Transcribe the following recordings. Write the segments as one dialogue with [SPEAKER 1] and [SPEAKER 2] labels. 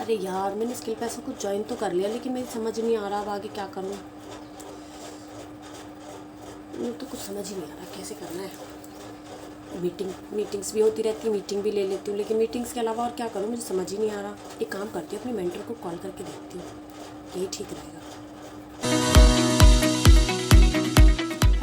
[SPEAKER 1] अरे यार, मैंने स्किल पैसा को ज्वाइन तो कर लिया, लेकिन मेरी समझ नहीं आ रहा अब आगे क्या करूँ। मुझे तो कुछ समझ ही नहीं आ रहा कैसे करना है। मीटिंग्स भी होती रहती है, मीटिंग भी ले लेती हूँ, लेकिन मीटिंग्स के अलावा और क्या करूँ मुझे समझ ही नहीं आ रहा। एक काम करती हूँ, अपने मेंटर को कॉल करके देखती हूँ, यही ठीक रहेगा।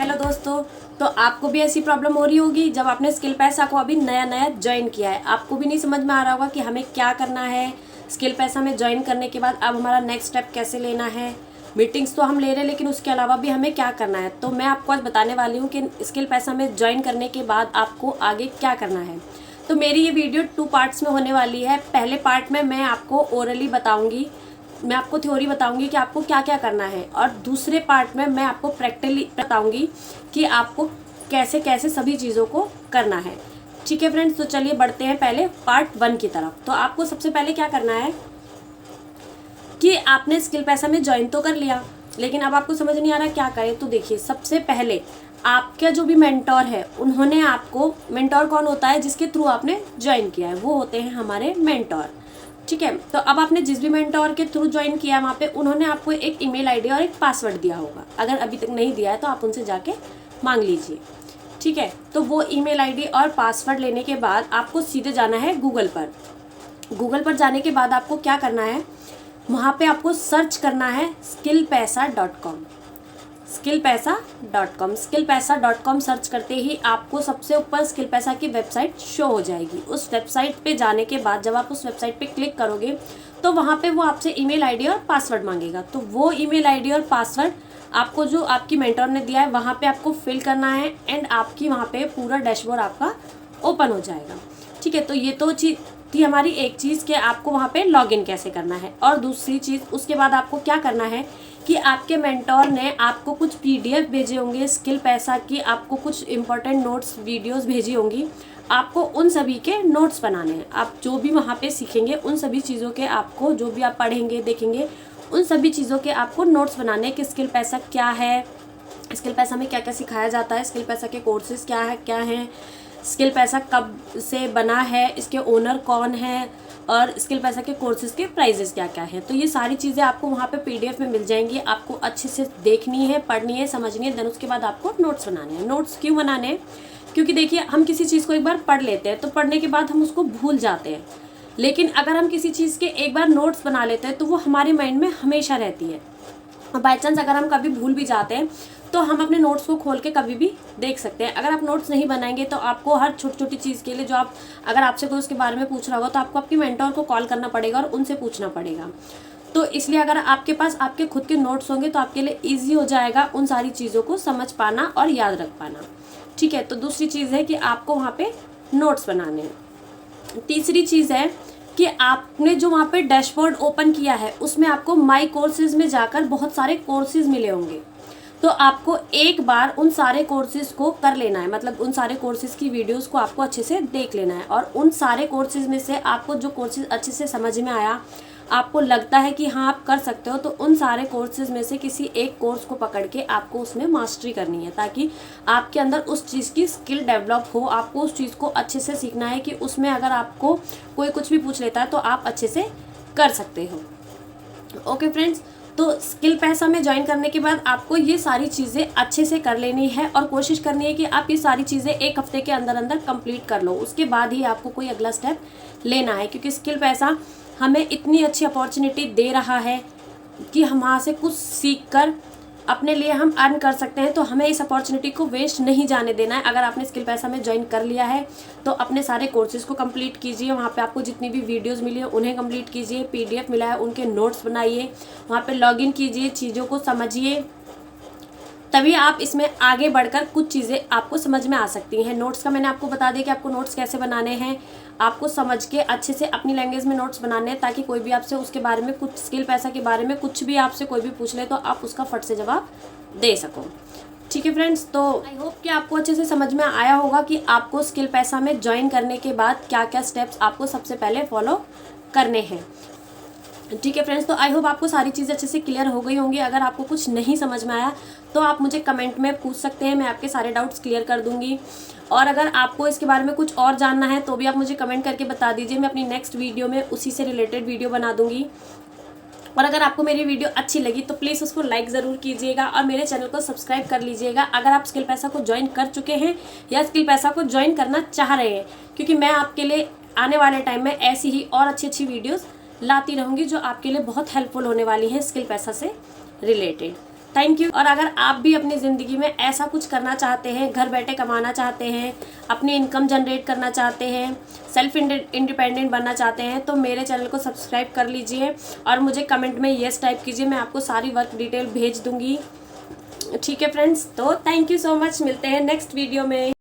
[SPEAKER 1] हेलो दोस्तों, तो आपको भी ऐसी प्रॉब्लम हो रही होगी जब आपने स्किल पैसा को अभी नया नया ज्वाइन किया है। आपको भी नहीं समझ में आ रहा होगा कि हमें क्या करना है। स्किल पैसा में ज्वाइन करने के बाद अब हमारा नेक्स्ट स्टेप कैसे लेना है। मीटिंग्स तो हम ले रहे हैं, लेकिन उसके अलावा भी हमें क्या करना है। तो मैं आपको आज बताने वाली हूँ कि स्किल पैसा में ज्वाइन करने के बाद आपको आगे क्या करना है। तो मेरी ये वीडियो 2 पार्ट्स में होने वाली है। पहले पार्ट में मैं आपको ओरली बताऊँगी, मैं आपको थ्योरी बताऊंगी कि आपको क्या क्या करना है, और दूसरे पार्ट में मैं आपको प्रैक्टिकली बताऊंगी कि आपको कैसे कैसे सभी चीज़ों को करना है। ठीक है फ्रेंड्स, तो चलिए बढ़ते हैं पहले पार्ट 1 की तरफ। तो आपको सबसे पहले क्या करना है कि आपने स्किल पैसा में ज्वाइन तो कर लिया, लेकिन अब आपको समझ नहीं आ रहा क्या करें। तो देखिए, सबसे पहले आपका जो भी मेंटोर है, उन्होंने आपको, मेंटोर कौन होता है जिसके थ्रू आपने ज्वाइन किया है, वो होते हैं हमारे मेंटोर। ठीक है, तो अब आपने जिस भी मेंटोर के थ्रू ज्वाइन किया है, वहाँ पे उन्होंने आपको एक ईमेल आईडी और एक पासवर्ड दिया होगा। अगर अभी तक नहीं दिया है तो आप उनसे जाके मांग लीजिए। ठीक है, तो वो ईमेल आईडी और पासवर्ड लेने के बाद आपको सीधे जाना है गूगल पर। गूगल पर जाने के बाद आपको क्या करना है, वहाँ पे आपको सर्च करना है skillpaisa.com। skillpaisa.com सर्च करते ही आपको सबसे ऊपर स्किल पैसा की वेबसाइट शो हो जाएगी। उस वेबसाइट पे जाने के बाद जब आप उस वेबसाइट पे क्लिक करोगे तो वहाँ पे वो आपसे ईमेल आईडी और पासवर्ड मांगेगा। तो वो ईमेल आईडी और पासवर्ड आपको जो आपकी मेंटर ने दिया है वहाँ पे आपको फिल करना है, एंड आपकी वहाँ पे पूरा डैशबोर्ड आपका ओपन हो जाएगा। ठीक है, तो ये तो थी हमारी एक चीज़ कि आपको वहाँ पे लॉगिन कैसे करना है। और दूसरी चीज़, उसके बाद आपको क्या करना है कि आपके मेंटोर ने आपको कुछ पीडीएफ भेजे होंगे स्किल पैसा की, आपको कुछ इंपॉर्टेंट नोट्स वीडियोस भेजी होंगी, आपको उन सभी के नोट्स बनाने हैं। आप जो भी वहाँ पे सीखेंगे उन सभी चीज़ों के आपको, जो भी आप पढ़ेंगे देखेंगे, उन सभी चीज़ों के आपको नोट्स बनाने हैं कि स्किल पैसा क्या है, स्किल पैसा में क्या क्या सिखाया जाता है, स्किल पैसा के कोर्सेज क्या हैं, स्किल पैसा कब से बना है, इसके ओनर कौन है, और स्किल पैसा के कोर्सेज के प्राइजेस क्या क्या हैं। तो ये सारी चीज़ें आपको वहाँ पे पीडीएफ में मिल जाएंगी। आपको अच्छे से देखनी है, पढ़नी है, समझनी है, देन उसके बाद आपको नोट्स बनाने हैं। नोट्स क्यों बनाने हैं? क्योंकि देखिए, हम किसी चीज़ को एक बार पढ़ लेते हैं तो पढ़ने के बाद हम उसको भूल जाते हैं, लेकिन अगर हम किसी चीज़ के एक बार नोट्स बना लेते हैं तो वो हमारे माइंड में हमेशा रहती है। बाई चांस अगर हम कभी भूल भी जाते हैं तो हम अपने नोट्स को खोल के कभी भी देख सकते हैं। अगर आप नोट्स नहीं बनाएंगे तो आपको हर छोटी छोटी चीज़ के लिए, जो आप, अगर आपसे कोई उसके बारे में पूछ रहा होगा तो आपको आपकी मेंटोर को कॉल करना पड़ेगा और उनसे पूछना पड़ेगा। तो इसलिए अगर आपके पास आपके खुद के नोट्स होंगे तो आपके लिए ईजी हो जाएगा उन सारी चीज़ों को समझ पाना और याद रख पाना। ठीक है, तो दूसरी चीज़ है कि आपको वहाँ पे नोट्स बनाने हैं। तीसरी चीज़ है कि आपने जो वहाँ पे डैशबोर्ड ओपन किया है उसमें आपको माई कोर्सेज में जाकर बहुत सारे कोर्सेज मिले होंगे। तो आपको एक बार उन सारे कोर्सेज को कर लेना है, मतलब उन सारे कोर्सेज की वीडियोस को आपको अच्छे से देख लेना है, और उन सारे कोर्सेज में से आपको जो कोर्सेज अच्छे से समझ में आया, आपको लगता है कि हाँ आप कर सकते हो, तो उन सारे कोर्सेज में से किसी एक कोर्स को पकड़ के आपको उसमें मास्टरी करनी है, ताकि आपके अंदर उस चीज़ की स्किल डेवलप हो। आपको उस चीज़ को अच्छे से सीखना है कि उसमें अगर आपको कोई कुछ भी पूछ लेता है तो आप अच्छे से कर सकते हो। ओके फ्रेंड्स, तो स्किल पैसा में ज्वाइन करने के बाद आपको ये सारी चीज़ें अच्छे से कर लेनी है, और कोशिश करनी है कि आप ये सारी चीज़ें 1 हफ्ते के अंदर अंदर कंप्लीट कर लो। उसके बाद ही आपको कोई अगला स्टेप लेना है, क्योंकि स्किल पैसा हमें इतनी अच्छी अपॉर्चुनिटी दे रहा है कि हम वहाँ से कुछ सीख कर अपने लिए हम अर्न कर सकते हैं। तो हमें इस अपॉर्चुनिटी को वेस्ट नहीं जाने देना है। अगर आपने स्किल पैसा में ज्वाइन कर लिया है तो अपने सारे कोर्सेज को कंप्लीट कीजिए। वहाँ पे आपको जितनी भी वीडियोस मिली है उन्हें कंप्लीट कीजिए, पीडीएफ मिला है उनके नोट्स बनाइए, वहाँ पे लॉगिन कीजिए, चीज़ों को समझिए, तभी आप इसमें आगे बढ़कर कुछ चीज़ें आपको समझ में आ सकती हैं। नोट्स का मैंने आपको बता दिया कि आपको नोट्स कैसे बनाने हैं। आपको समझ के अच्छे से अपनी लैंग्वेज में नोट्स बनाने हैं, ताकि कोई भी आपसे उसके बारे में, कुछ स्किल पैसा के बारे में कुछ भी आपसे कोई भी पूछ ले तो आप उसका फट से जवाब दे सको। ठीक है फ्रेंड्स, तो आई होप कि आपको अच्छे से समझ में आया होगा कि आपको स्किल पैसा में ज्वाइन करने के बाद क्या क्या स्टेप्स आपको सबसे पहले फॉलो करने हैं। ठीक है फ्रेंड्स, तो आई होप आपको सारी चीज़ें अच्छे से क्लियर हो गई होंगी। अगर आपको कुछ नहीं समझ में आया तो आप मुझे कमेंट में पूछ सकते हैं, मैं आपके सारे डाउट्स क्लियर कर दूंगी। और अगर आपको इसके बारे में कुछ और जानना है तो भी आप मुझे कमेंट करके बता दीजिए, मैं अपनी नेक्स्ट वीडियो में उसी से रिलेटेड वीडियो बना दूंगी। और अगर आपको मेरी वीडियो अच्छी लगी तो प्लीज़ उसको लाइक ज़रूर कीजिएगा और मेरे चैनल को सब्सक्राइब कर लीजिएगा अगर आप स्किल पैसा को ज्वाइन कर चुके हैं या स्किल पैसा को ज्वाइन करना चाह रहे हैं, क्योंकि मैं आपके लिए आने वाले टाइम में ऐसी ही और अच्छी अच्छी वीडियोस लाती रहूँगी जो आपके लिए बहुत हेल्पफुल होने वाली हैं स्किल पैसा से रिलेटेड। Thank you. और अगर आप भी अपनी ज़िंदगी में ऐसा कुछ करना चाहते हैं, घर बैठे कमाना चाहते हैं, अपनी इनकम जनरेट करना चाहते हैं, सेल्फ इंडिपेंडेंट बनना चाहते हैं, तो मेरे चैनल को सब्सक्राइब कर लीजिए और मुझे कमेंट में येस टाइप कीजिए, मैं आपको सारी वर्क डिटेल भेज दूँगी। ठीक है फ्रेंड्स, तो थैंक यू सो मच, मिलते हैं नेक्स्ट वीडियो में।